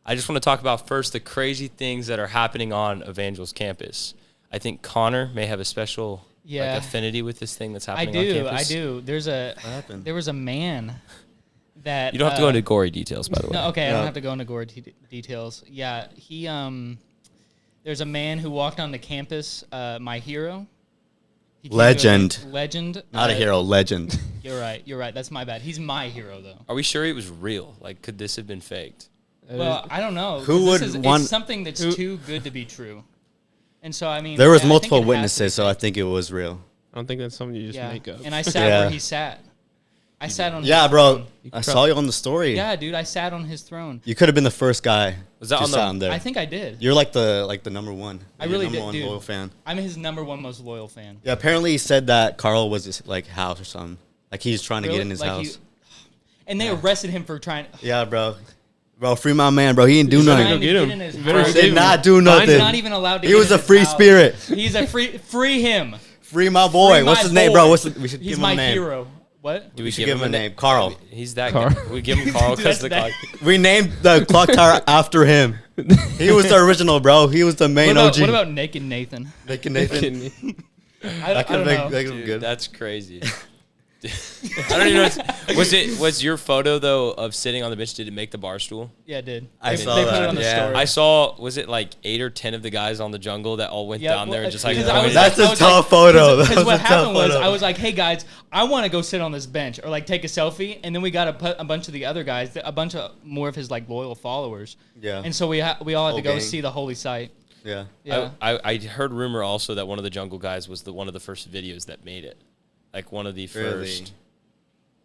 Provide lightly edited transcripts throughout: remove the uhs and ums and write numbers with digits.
I just want to talk about first the crazy things that are happening on Evangel's campus. I think Connor may have a special affinity with this thing that's happening on campus. I do. There was a man that... You don't have to go into gory details, by the way. No, okay, I don't have to go into gory details. Yeah, there's a man who walked on the campus, my hero. Legend. Legend. Not a hero, legend. You're right. That's my bad. He's my hero, though. Are we sure it was real? Like, could this have been faked? Well, I don't know. Who would want... It's something that's too good to be true. And so, I mean... There was multiple witnesses, so I think it was real. I don't think that's something you just make up. And I sat where he sat. I sat on his bro. throne. I saw you on the story. Yeah, dude, I sat on his throne. You could have been the first guy to sit on there. I think I did. You're like the number one. I really did, number one dude. loyal fan. I'm his number one most loyal fan. Yeah, apparently he said that Carl was his like house or something. Like he's trying to get in his house. And they arrested him for trying. Yeah, bro. Bro, free my man, bro. He didn't do nothing. Go get him. He did not do nothing. He's not even allowed to. He was a free spirit. He's a free him. Free my boy. What's his name, bro? We should give He's him my a name. hero. What? Do we give him a name? Carl. He's that guy. We give him Carl because the clock. We named the clock tower after him. He was the original, bro. He was the main OG. What about Naked Nathan? Naked Nathan. I don't know. Dude, good. That's crazy. I don't even know. Was your photo though of sitting on the bench? Did it make the bar stool? Yeah, it did. I saw they that. put it on the story. I saw. Was it like 8 or 10 of the guys on the jungle that all went down there and just like? That's a tough photo. Because what happened was I was like, hey guys, I want to go sit on this bench or like take a selfie, and then we got a bunch of the other guys, a bunch of more of his like loyal followers. Yeah. And so we all had to go gang. see the holy site. Yeah. Yeah. I heard rumor also that one of the jungle guys was one of the first videos that made it, like one of the first.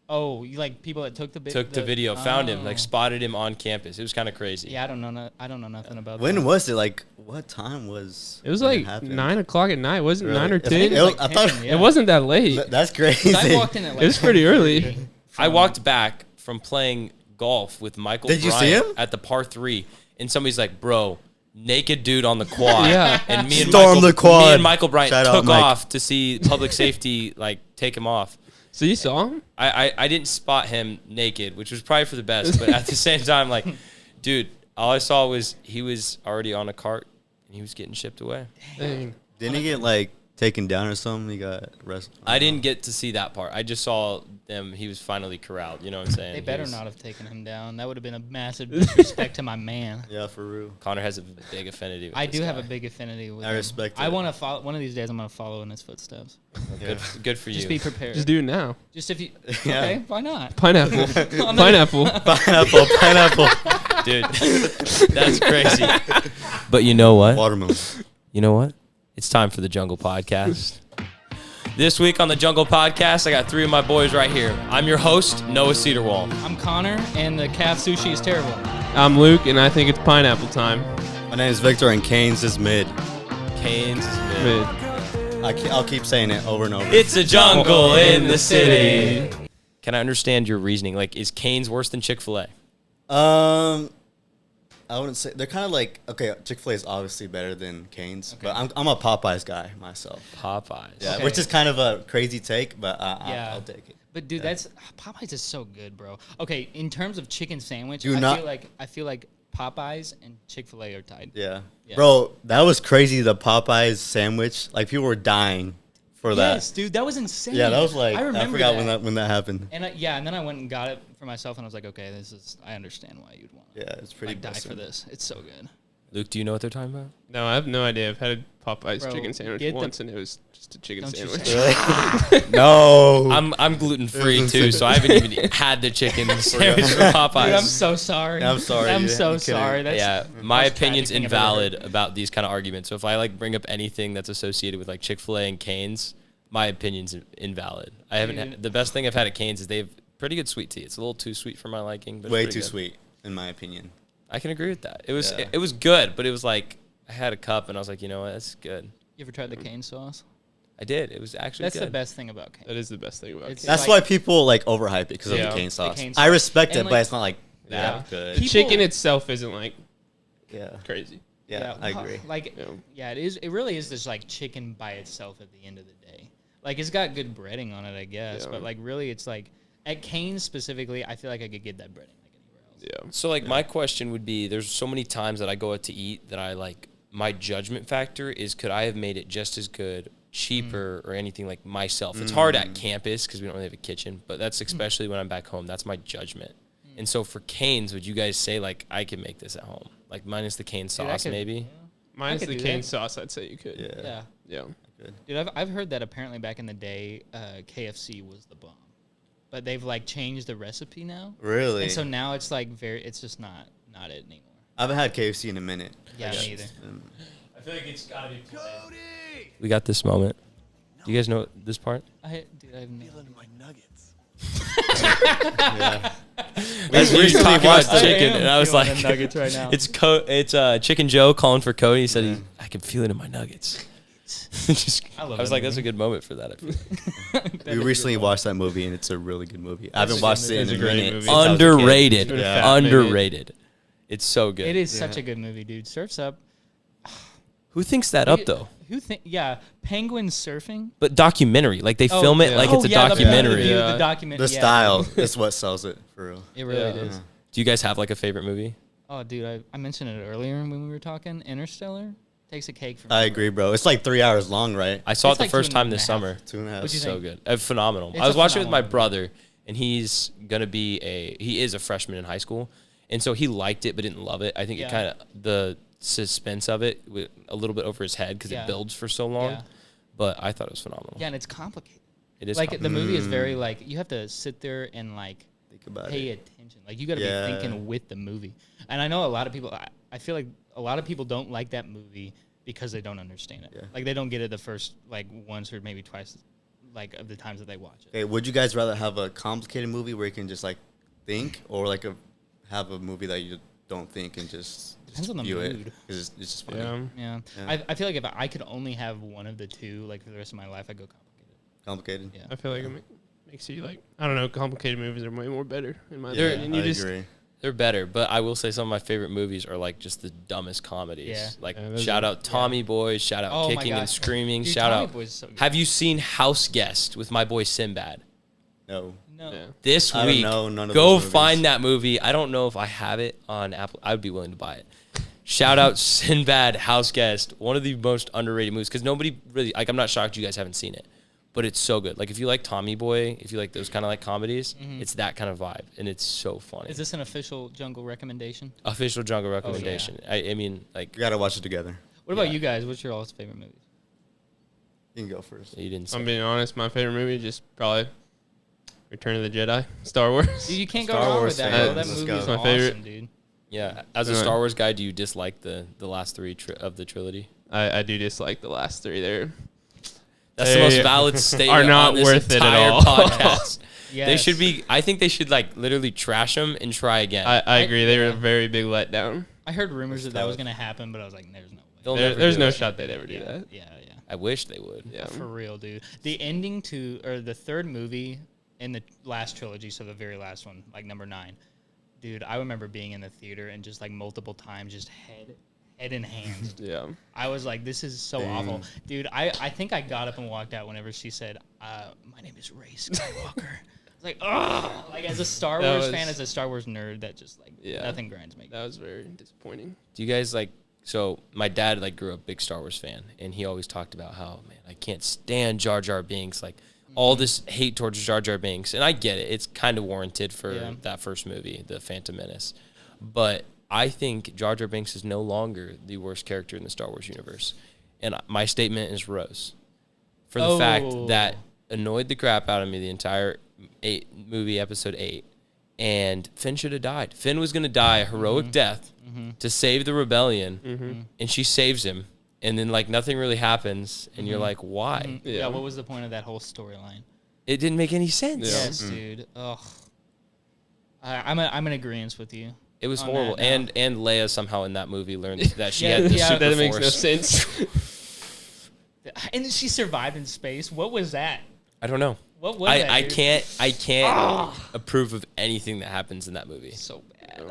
Oh, you like people that took the video, found him, like spotted him on campus. It was kind of crazy. Yeah, I don't know. I don't know nothing about. When that. was it? Like, what time was? It was like 9 o'clock at night. Wasn't Really? 9 or I think 10? it was, I thought Yeah. It wasn't that late. that's crazy. I walked in at like It was pretty early. I walked back from playing golf with Michael Did you Bryant see him? at the par 3, and somebody's like, bro, naked dude on the quad. Yeah. And me and Storm the quad. Me and Michael Bryant Shout out, took Mike. off to see public safety like take him off. So you saw him? I didn't spot him naked, which was probably for the best, but at the same time, like, dude, all I saw was he was already on a cart and he was getting shipped away. Dang. Didn't he get like taken down or something? He got arrested. I didn't get to see that part. I just saw them. He was finally corralled. You know what I'm saying? They better not have taken him down. That would have been a massive disrespect to my man. Yeah, for real. Connor has a big affinity with I this do have guy. a big affinity with I him. respect I it. want to follow. One of these days, I'm going to follow in his footsteps. Good for you. Just be prepared. Just do it now. Just if you. Yeah. Okay, why not? Pineapple. Pineapple. Pineapple. Dude, that's crazy. But you know what? Watermelon. You know what? It's time for the Jungle Podcast. This week on the Jungle Podcast, I got 3 of my boys right here. I'm your host, Noah Cedarwall. I'm Connor, and the calf sushi is terrible. I'm Luke, and I think it's pineapple time. My name is Victor, and Canes is mid. Canes is mid. I'll keep saying it over and over. It's a jungle in the city. Can I understand your reasoning? Like, is Canes worse than Chick-fil-A? I wouldn't say they're kind of like Chick-fil-A is obviously better than Cane's, but I'm a Popeyes guy myself. Popeyes. Yeah, Okay. which is kind of a crazy take, but Yeah. I'll take it. But dude, that's Popeyes is so good, bro. Okay, in terms of chicken sandwich, Do I not- feel like Popeyes and Chick-fil-A are tied. Yeah. Yeah. Bro, that was crazy. The Popeyes sandwich, like people were dying for Yes, that. dude, that was insane. Yeah, that was like I remember forgot that. when that happened. And and then I went and got it for myself, and I was like, okay, I understand why you'd want to Yeah, it's pretty. die bussin'. for this. It's so good. Luke, do you know what they're talking about? No, I have no idea. I've had a Popeyes Bro, chicken sandwich get the- once, and it was just a chicken Don't you sandwich. say No. I'm gluten free too, so I haven't even had the chicken sandwich from Popeyes. Dude, I'm so sorry. I'm sorry, I'm you so kidding. sorry. That's Yeah, the my most opinion's tragic thing I've ever invalid about these kind of arguments. So if I like bring up anything that's associated with like Chick-fil-A and Cane's, my opinion's invalid. I haven't. Dude. The best thing I've had at Cane's is they have pretty good sweet tea. It's a little too sweet for my liking, but it's Way pretty too good. sweet, in my opinion. I can agree with that. It was Yeah. it was good, but it was like I had a cup and I was like, you know what, that's good. You ever tried the cane sauce? I did. It was actually That's good. the best thing about cane. That is the best thing about It's- it. That's like- why people like overhype it because of Yeah. the cane The sauce. cane I sauce. respect And, it, like- but it's not like Yeah. that good. People- Chicken itself isn't like Yeah. crazy. Yeah, I agree. Like, Yeah. yeah, it is. It really is just like chicken by itself at the end of the day. Like, it's got good breading on it, I guess. Yeah. But like, really, it's like at Cane's specifically, I feel like I could get that breading like anywhere Yeah. So like my question would be, there's so many times that I go out to eat that I like, my judgment factor is, could I have made it just as good, cheaper, or anything like myself? It's hard at campus because we don't really have a kitchen, but that's especially when I'm back home. That's my judgment. And so for Cane's, would you guys say like I can make this at home, like minus the cane Dude, I sauce could- maybe? Minus could the do cane that. sauce, I'd say you could. Yeah. Yeah. Yeah. Good. Dude, I've heard that apparently back in the day, KFC was the bomb, but they've like changed the recipe now, Really? and so now it's like it's just not it anymore. I haven't had KFC in a minute. Yeah, me either. I feel like it's gotta be. We got this moment. Do you guys know this part? Dude, I have no idea. Yeah. As we were recently talking about watched it. chicken, and I was feeling like, the nuggets right now. it's Chicken Joe calling for Cody. He said I can feel it in my nuggets. I love was that like, that's a movie. good moment for that. I feel. We recently watched that movie, and it's a really good movie. I haven't watched it in It's a a great minute. movie. since I was a kid. Underrated. It's Yeah. Underrated. It's so good. It is such a good movie, dude. Surf's Up. Who thinks that up though? Who think? Yeah, penguin surfing. But documentary, like they film it yeah. like it's a yeah, documentary. The, Yeah. the documentary. The yeah. style is what sells it, for real. It really Yeah. is. Do you guys have like a favorite movie? Oh, dude, I mentioned it earlier when we were talking. Interstellar takes a cake for me. I agree, bro. It's like 3 hours long, right? I saw It's it the like first 2.5 time this summer. 2.5. What'd you So think? good. Phenomenal. It's I was a watching it with my phenomenal brother, and he's gonna be he is a freshman in high school, and so he liked it but didn't love it. I think Yeah. it kind of the suspense of it went a little bit over his head because Yeah. it builds for so long. Yeah. But I thought it was phenomenal. Yeah, and it's complicated. It is Like the complicated. movie is very like you have to sit there and like Think about pay it. attention. Like you got to Yeah. be thinking with the movie. And I know a lot of people. I feel like a lot of people don't like that movie because they don't understand it. Yeah. Like they don't get it the first like once or maybe twice, like of the times that they watch it. Okay, would you guys rather have a complicated movie where you can just like think, or like have a movie that you don't think and just Depends on the view mood. it? 'Cause it's just funny. Yeah. Yeah. Yeah. I feel like if I could only have one of the two, like for the rest of my life, I'd go complicated. Complicated. Yeah. I feel like it makes you like, I don't know, complicated movies are way more better in my Yeah, opinion. I You just, agree. They're better, but I will say some of my favorite movies are like just the dumbest comedies. Yeah. Like Yeah, those shout are- out Tommy Boy, shout out Oh my Kicking and gosh. Screaming, Dude, shout Tommy out. Boy's so good. Have you seen House Guest with my boy Sinbad? No. No. yeah. This I don't week, know none of go those movies. find that movie. I don't know if I have it on Apple. I would be willing to buy it. Shout out Sinbad, House Guest, one of the most underrated movies because nobody really like. I'm not shocked you guys haven't seen it, but it's so good. Like if you like Tommy Boy, if you like those kind of like comedies, it's that kind of vibe, and it's so funny. Is this an official Jungle recommendation? Official jungle recommendation? I mean, like We gotta watch it together. What about Yeah. you guys? What's your all's favorite movies? You can go first. you didn't. Say. I'm being honest, my favorite movie is just probably Return of the Jedi, Star Wars. Dude, you can't go Star wrong Wars with that, fan. bro. That Let's movie go. is My awesome, favorite. dude. Yeah, as a Yeah. Star Wars guy, do you dislike the last three of the trilogy? I do dislike the last three there. That's the They most valid statement are not on this worth it at entire all. podcast. Yes. They should be. I think they should like literally trash them and try again. I agree. They were yeah. a very big letdown. I heard rumors that That was was- gonna happen, but I was like, there's no way. They'll There- never there's do no it. shot they'd ever do yeah, that. yeah. I wish they would. Yeah. For real, dude. The ending to or the third movie in the last trilogy, so the very last one, like number 9. Dude, I remember being in the theater and just like multiple times, just head in hand. Yeah. I was like, this is so awful, dude. I think I got up and walked out whenever she said, "My name is Rey Skywalker." I was like, oh, like as a Star That Wars was- fan, as a Star Wars nerd, that just like Yeah. nothing grinds me. That was very disappointing. Do you guys like? So my dad like grew up big Star Wars fan, and he always talked about how man I can't stand Jar Jar Binks, like all this hate towards Jar Jar Binks, and I get it. It's kind of warranted for Yeah. that first movie, The Phantom Menace, but I think Jar Jar Binks is no longer the worst character in the Star Wars universe, and my statement is Rose, for the fact Oh. that annoyed the crap out of me the entire episode 8, and Finn should have died. Finn was gonna die a heroic death to save the rebellion, and she saves him, and then like nothing really happens, and you're like, why? Yeah. Yeah. What was the point of that whole storyline? It didn't make any sense. Yeah. Yes, dude. Ugh. I'm in agreement with you. It was On horrible, that now. and Leia somehow in that movie learned that she Yeah, had the yeah. super That makes no force. sense. And then she survived in space. What was that? I don't know. What was that? I dude? can't approve of anything that happens in that movie. So bad.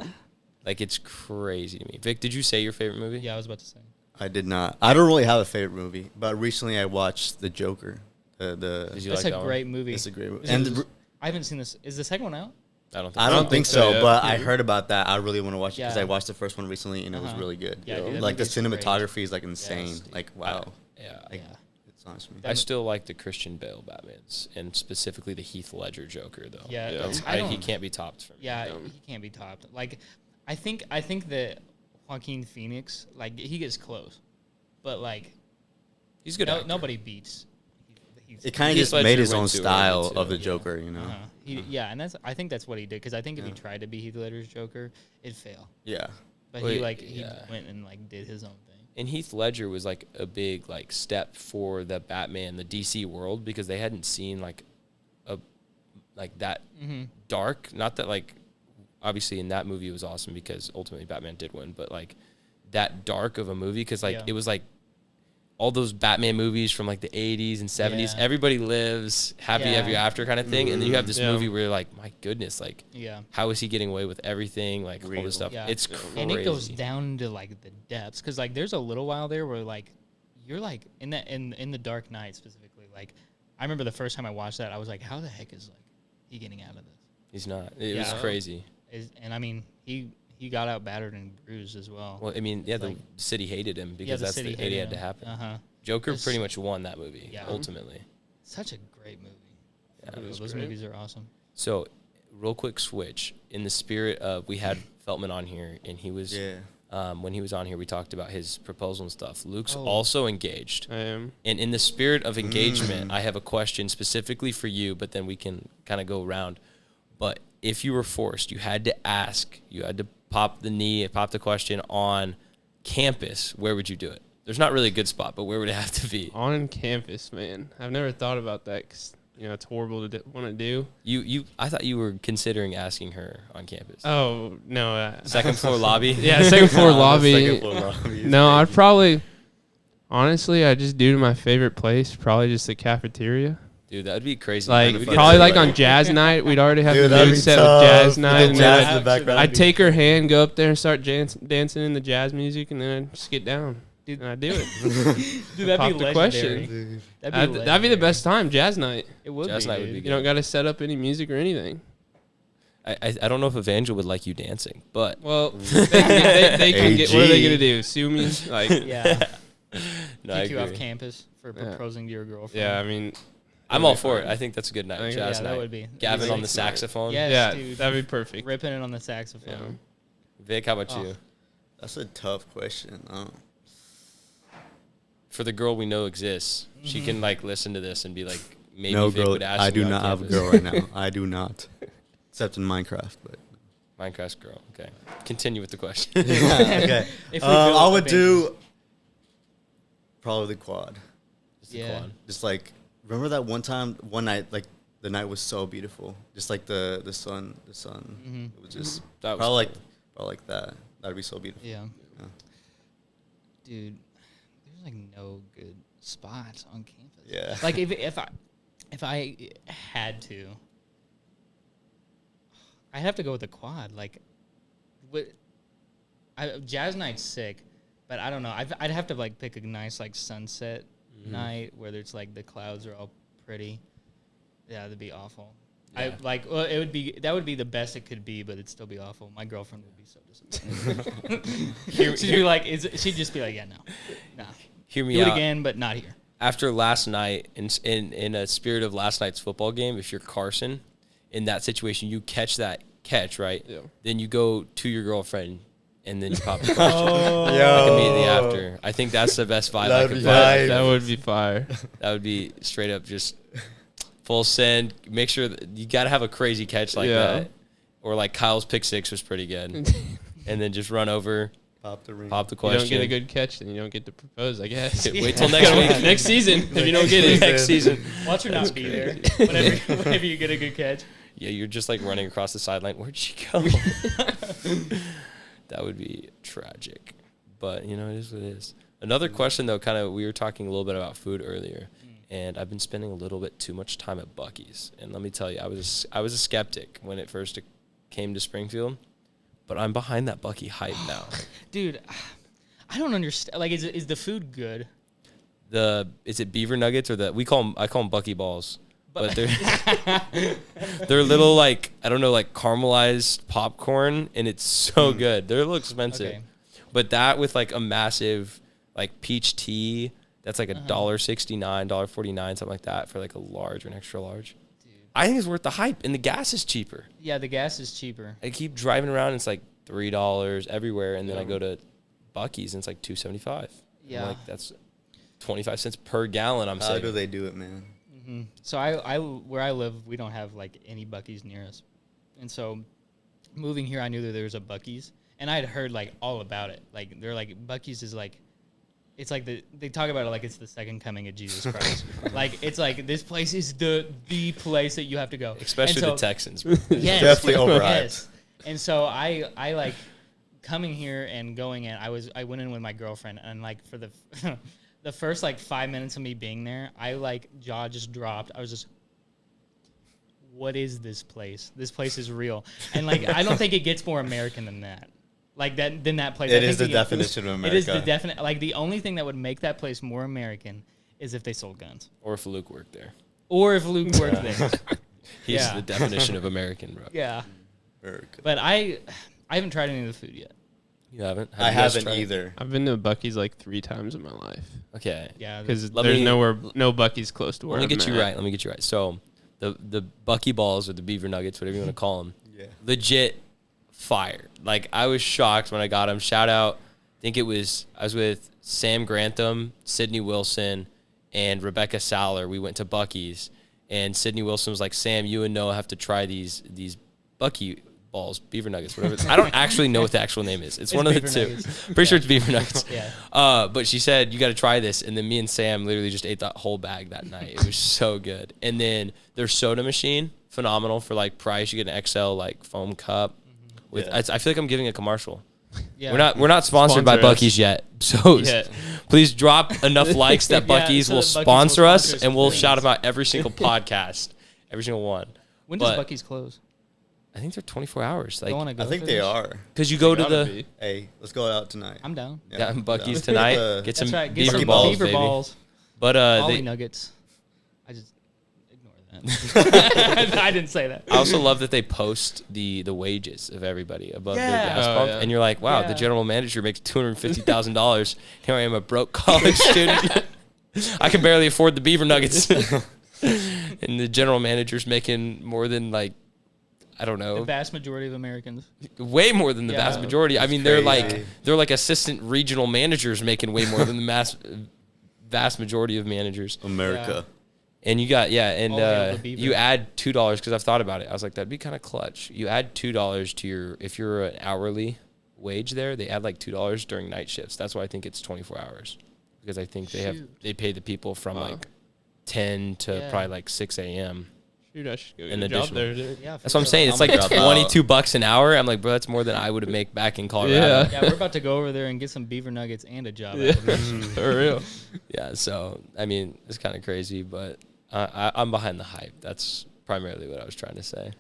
Like it's crazy to me. Vic, did you say your favorite movie? Yeah, I was about to say. I did not. I don't really have a favorite movie, but recently I watched The Joker. Did you That's like a that one? great movie. It's a great movie. Is And it- the, I haven't seen this. Is the second one out? I don't think. I don't think so, yeah. but I heard about that. I really want to watch it because Yeah. I watched the first one recently and it was Uh-huh. really good. Yeah, dude, that like the movie's great. cinematography is like insane. Yes, dude. Like wow, Yeah. like, Yeah. it's nice. I still like the Christian Bale Batmans, and specifically the Heath Ledger Joker, though. Yeah, That's, I he don't- can't be topped for me. Yeah, he can't be topped. Like, I think that Joaquin Phoenix, like, he gets close, but like, He's a good. actor. nobody beats. It kind of Heath just Ledger made his went own too early, style too. of the Yeah. Joker, you know. Yeah, and I think that's what he did because I think if he Yeah. tried to be Heath Ledger's Joker, it'd fail. Yeah. But Wait, he yeah. went and like did his own thing. And Heath Ledger was like a big like step for the Batman, the DC world, because they hadn't seen like a like that dark. Not that like obviously in that movie it was awesome because ultimately Batman did win, but like that dark of a movie because like Yeah. it was like all those Batman movies from like the 80s and 70s. Yeah. Everybody lives happy Yeah. ever after kind of thing, and then you have this Yeah. movie where you're like, my goodness, like Yeah. how is he getting away with everything? Like all Real. this stuff. Yeah. It's crazy. And it goes down to like the depths because like there's a little while there where like you're like in the Dark Knight specifically. Like I remember the first time I watched that, I was like, how the heck is like he getting out of this? He's not. It was Yeah. crazy. And I mean he got out battered and bruised as well. Well, I mean, yeah, the like- city hated him because the that's city the it had him. to happen. Uh-huh. Joker It's- pretty much won that movie Yeah. ultimately. Such a great movie. Yeah. It was Those great. movies are awesome. So, real quick switch. In the spirit of, we had Feltman on here, and he was Yeah. when he was on here, we talked about his proposal and stuff. Luke's Oh. also engaged, I am. and in the spirit of engagement, I have a question specifically for you. But then we can kind of go around. But if you were forced, you had to ask, you had to pop the question on campus. Where would you do it? There's not really a good spot, but where would it have to be? On campus, man. I've never thought about that because, it's horrible to want to do. I thought you were considering asking her on campus. Oh, no. Second floor lobby. Yeah, second floor The lobby. second floor lobby is No, I'd crazy. probably, honestly, I'd just do to my favorite place, probably just the cafeteria. Dude, that'd be crazy. Like, Kinda probably funny. like on jazz night, we'd already have Dude, the that'd mood be set tough. with jazz With night. the And jazz then in the background. I'd take her hand, go up there and start dancing in the jazz music, and then I'd just get down. Dude. And I'd do it. Dude, that'd Pop be the legendary. question. That'd be the legendary. best time, jazz night. It would Jazz be, night would dude. be You don't got to set up any music or anything. I don't know if Evangel would like you dancing, but Well, they can get. What are they AG. gonna do? Sue me? Like, Yeah. no, I Kick you off agree. campus for Yeah. proposing to your girlfriend. yeah. I mean, I'm it'd all be for it. fine. I think that's a good night. I think- Jazz Yeah, night. that would be. Gavin on the Nice night. saxophone. Yes, yeah, dude. that'd be perfect. Ripping it on the saxophone. Yeah. Vic, how about Oh. you? That's a tough question. For the girl we know exists, she can like listen to this and be like, maybe No Vic girl. would ask I me do on not have a campus. girl right now. I do not, except in Minecraft. But Minecraft girl. Okay. Continue with the question. okay. If we build I up would a do probably the quad. Just the Yeah. quad. Just like remember that one night, like the night was so beautiful. Just like the sun. Mhm. It was just That was probably cool. like that. That'd be so beautiful. Yeah. Yeah. Dude, there's like no good spots on campus. Yeah. Like if I had to, I'd have to go with the quad. Like, jazz night's sick, but I don't know. I'd have to like pick a nice like sunset night where there's like the clouds are all pretty. Yeah, that'd be awful. Yeah. It would be that would be the best it could be, but it'd still be awful. My girlfriend would be so disappointed. She'd just be like, yeah, no, Hear me do it out. again, but not here. After last night, in a spirit of last night's football game, if you're Carson, in that situation, you catch that catch, right? Yeah. Then you go to your girlfriend, and then you pop the question Oh. like immediately after. I think that's the best vibe I That'd could be put. hype. That would be fire. That would be straight up just full send. Make sure that you got to have a crazy catch like Yeah. that. Or like Kyle's pick six was pretty good. And then just run over, Pop the ring. pop the You question. don't get a good catch, then you don't get to propose, I guess. Wait till next week. Next season, if you don't get it. Next season. Watch her not be there whenever you get a good catch. Yeah, you're just like running across the sideline. Where'd she go? That would be tragic. But, it is what it is. Another question, though, kind of, we were talking a little bit about food earlier, and I've been spending a little bit too much time at Buc-ee's. And let me tell you, I was a skeptic when it first came to Springfield, but I'm behind that Buc-ee hype now. Dude, I don't understand. Like, is the food good? Is it beaver nuggets or I call them Buc-ee balls? but they're little like I don't know like caramelized popcorn, and it's so good. They're a little expensive, Okay. but that with like a massive like peach tea that's like $1.69, $1.49, something like that for like a large or an extra large. I think it's worth the hype, and the gas is cheaper. Yeah, the gas is cheaper. I keep driving around, and it's like $3 everywhere, and then I go to Buc-ee's, and it's like $2.75. Yeah. I'm like that's 25 cents per gallon. I'm How saying. do they do it, man? So I where I live, we don't have like any Buc-ee's near us, and so moving here, I knew that there was a Buc-ee's, and I had heard like all about it. Like they're like Buc-ee's is like, it's like they talk about it like it's the second coming of Jesus Christ. Like it's like this place is the place that you have to go, Especially And the so- Texans. Yes, Definitely overhyped. Yes. And so I like coming here and going in. I went in with my girlfriend, and like for the the first like 5 minutes of me being there, I like jaw just dropped. I was just, what is this place? This place is real, and like I don't think it gets more American than that. Like that place. It I is think the definition of It is the America. definite. Like the only thing that would make that place more American is if they sold guns, Or if Luke worked there. or if Luke worked there. He's Yeah. the definition of American, bro. Yeah, Very good. but I haven't tried any of the food yet. You haven't? Have I you guys haven't tried it? either. I've been to Buc-ee's like 3 times in my life Okay. Yeah, because Let there's me- no Buc-ee's close to where Let me I'm get you at. right. Let me get you right. So the Bucky balls or the beaver nuggets, whatever you want to call them, Yeah. legit fire. Like I was shocked when I got them. Shout out. I think I was with Sam Grantham, Sydney Wilson, and Rebecca Saller. We went to Bucky's, and Sydney Wilson was like, "Sam, you and Noah have to try these Bucky balls, beaver nuggets, whatever." I don't actually know what the actual name is. It's one of the beaver two. nuggets. Pretty sure it's beaver nuggets. Yeah. But she said you got to try this, and then me and Sam literally just ate that whole bag that night. It was so good. And then their soda machine, phenomenal for like price. You get an XL like foam cup. With Yeah. I feel like I'm giving a commercial. Yeah. We're not sponsored by Sponsor us. Buc-ee's yet, so Yeah. please drop enough likes that Yeah, Buc-ee's so will that Buc-ee's will sponsor us, sponsor us and we'll for shout things. them out every single podcast, every single one. When does but- Bucky's close? I think they're 24 hours. I want Like, to go. I think for they this. are. because you go to Gotta the be. Hey, let's go out tonight. I'm down. yeah, Buc-ee's Yeah. tonight. The- Get That's some right. Get beaver some balls, beaver baby. balls. But Ollie they, nuggets. I just ignore that. I didn't say that. I also love that they post the wages of everybody above their Yeah. gas Oh, pump, yeah. and you're like, wow, Yeah. the general manager makes $250,000. Here I am, a broke college student. I can barely afford the beaver nuggets, and the general manager's making more than like, I don't The know, vast majority of Americans. way more than the Yeah. vast majority. I mean, crazy. they're like assistant regional managers making way more than the vast majority of managers. America. And you got and All hail the beaver. you add $2 because I've thought about it. I was like, that'd be kind of clutch. You add $2 to your if you're an hourly wage there, they add like $2 during night shifts. That's why I think it's 24 hours because I think Shoot. they pay the people from Wow. like 10 to Yeah. probably like 6 a.m. Shoot, I should go An get a job additional. there, dude. Yeah, for That's what I'm real. saying. It's I'm like gonna drop out. $22 an hour. I'm like, bro, that's more than I would make back in Colorado. Yeah. Yeah, we're about to go over there and get some beaver nuggets and a job. Yeah. Out of this. For real. Yeah, so I mean, it's kind of crazy, but I'm behind the hype. That's primarily what I was trying to say.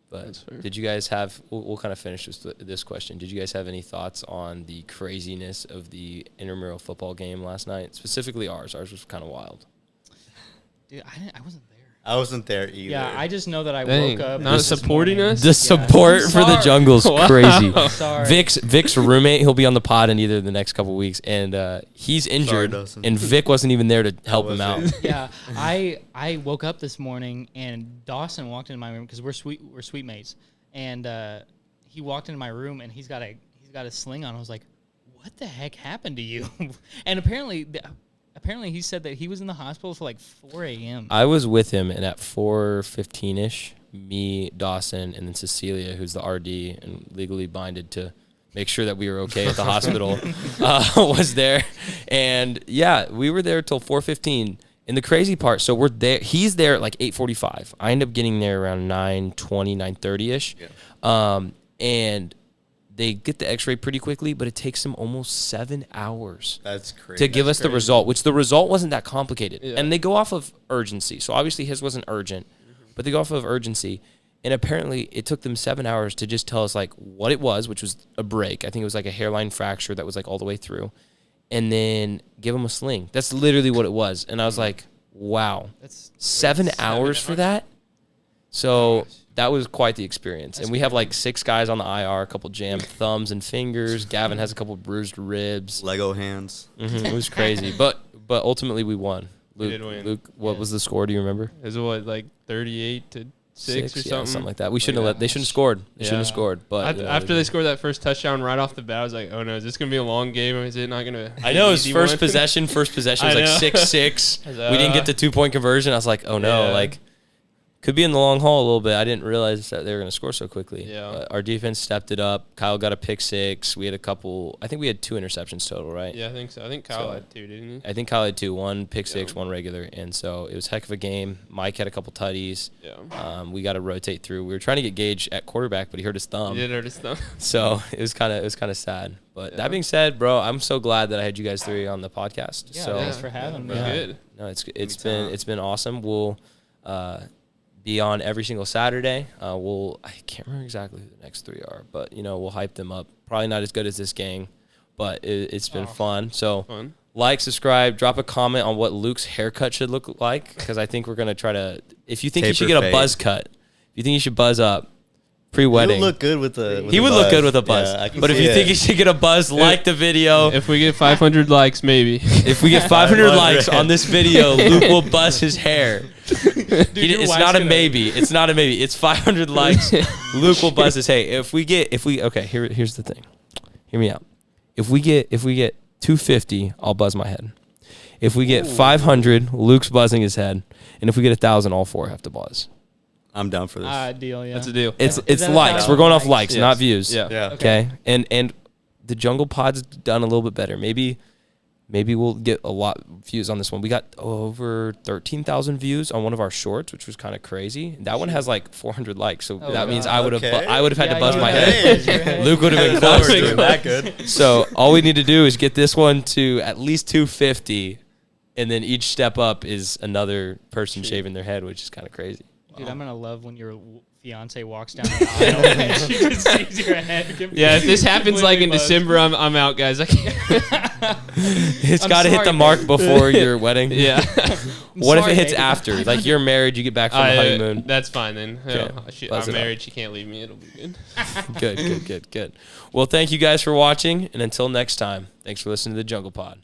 But That's fair. did you guys have? We'll kind of finish this question. Did you guys have any thoughts on the craziness of the intramural football game last night? Specifically ours. Ours was kind of wild. Dude, I wasn't there. I wasn't there either. Yeah, I just know that I Dang, woke up. not this supporting morning. us? The Yeah. support I'm for the sorry. jungle's Wow. crazy. Sorry. Vic's roommate, he'll be on the pod in either the next couple weeks, and he's injured, Dawson. and Vic wasn't even there to help him out. wasn't. Yeah, I woke up this morning and Dawson walked into my room because we're suite mates, and he walked into my room and he's got a sling on. I was like, what the heck happened to you? And apparently he said that he was in the hospital till like 4 a.m. I was with him, and at 4:15ish, me, Dawson, and then Cecilia, who's the RD and legally binded to make sure that we were okay at the hospital, was there. And yeah, we were there till 4:15. And the crazy part, so we're there. He's there at like 8:45. I end up getting there around 9:20, 9:30ish. Yeah. And they get the X-ray pretty quickly, but it takes them almost 7 hours That's crazy. to give us the result, which the result wasn't that complicated. Yeah. And they go off of urgency. So obviously his wasn't urgent, but they go off of urgency. And apparently it took them 7 hours to just tell us like what it was, which was a break. I think it was like a hairline fracture that was like all the way through. And then give him a sling. That's literally what it was. And I was like, Wow. That's 7 hours for that? So that was quite the experience. That's and we have like 6 guys on the IR, a couple jammed thumbs and fingers. Gavin has a couple bruised ribs. Lego hands. It was crazy. But ultimately we won. We did win. Luke, what was the score? Do you remember? It was what, like 38 to 6 or Yeah, something? like that. We shouldn't have they shouldn't have scored. They shouldn't have Yeah. scored. But After they scored that first touchdown right off the bat, I was like, oh no, is this going to be a long game or is it not going to I know his first one? possession was I like know. 6-6. I was, We didn't get the 2-point conversion. I was like, oh no, Yeah. like could be in the long haul a little bit. I didn't realize that they were going to score so quickly. Yeah. But our defense stepped it up. Kyle got a pick 6. We had a couple. I think we had 2 interceptions total, right? Yeah, I think so. I think Kyle So- had 2, didn't he? I think Kyle had 2, 1 pick 6, Yeah. 1 regular, and so it was a heck of a game. Mike had a couple tutties. Yeah. We got to rotate through. We were trying to get Gage at quarterback, but he hurt his thumb. He did hurt his thumb. So it was kind of sad. But Yeah. that being said, bro, I'm so glad that I had you guys 3 on the podcast. Yeah, so thanks for having me. It was Yeah. good. no, it's Anytime. been awesome. We'll be on every single Saturday. I can't remember exactly who the next 3 are, but we'll hype them up. Probably not as good as this gang, but it's been fun. So Fun. like, subscribe, drop a comment on what Luke's haircut should look like, because I think we're gonna try to. If you think he should Taper get a fade. buzz cut, if you think he should buzz up He pre-wedding, would look good with the. he would look good with a buzz. Yeah, I can but if see you it. think he should get a buzz, like the video. If we get 500 likes, maybe. If we get 500 likes 500. on this video, Luke will buzz his hair. your It's wife's not a gonna- maybe. It's not a maybe. It's 500 likes. Luke will buzz his hair. Okay, here's the thing. Hear me out. If we get 250, I'll buzz my head. If we get 500, Luke's buzzing his head, and if we get 1,000, all 4 have to buzz. I'm down for this. Deal, yeah. That's a deal. It's Is that likes. how- We're going off likes, Yes. not views. Yeah. yeah. Okay. And the Jungle Pod's done a little bit better. Maybe we'll get a lot of views on this one. We got over 13,000 views on one of our shorts, which was kind of crazy. That one has like 400 likes, so Oh, that means God. I would have Okay. had to buzz you my had head. to buzz your head. Luke would have been That close. was that good. So all we need to do is get this one to at least 250, and then each step up is another person shaving their head, which is kind of crazy. Dude, I'm gonna love when your fiance walks down the aisle and she just sees your head. Yeah, if this happens like in completely buzzed. December, I'm out, guys. I can't. It's I'm got to hit sorry, the babe. mark before your wedding. Yeah. What if sorry, it hits babe. after? Like you're married, you get back from the honeymoon. That's fine then. Okay. Buzz I'm it up. married. She can't leave me. It'll be good. Good. Well, thank you guys for watching, and until next time, thanks for listening to the Jungle Pod.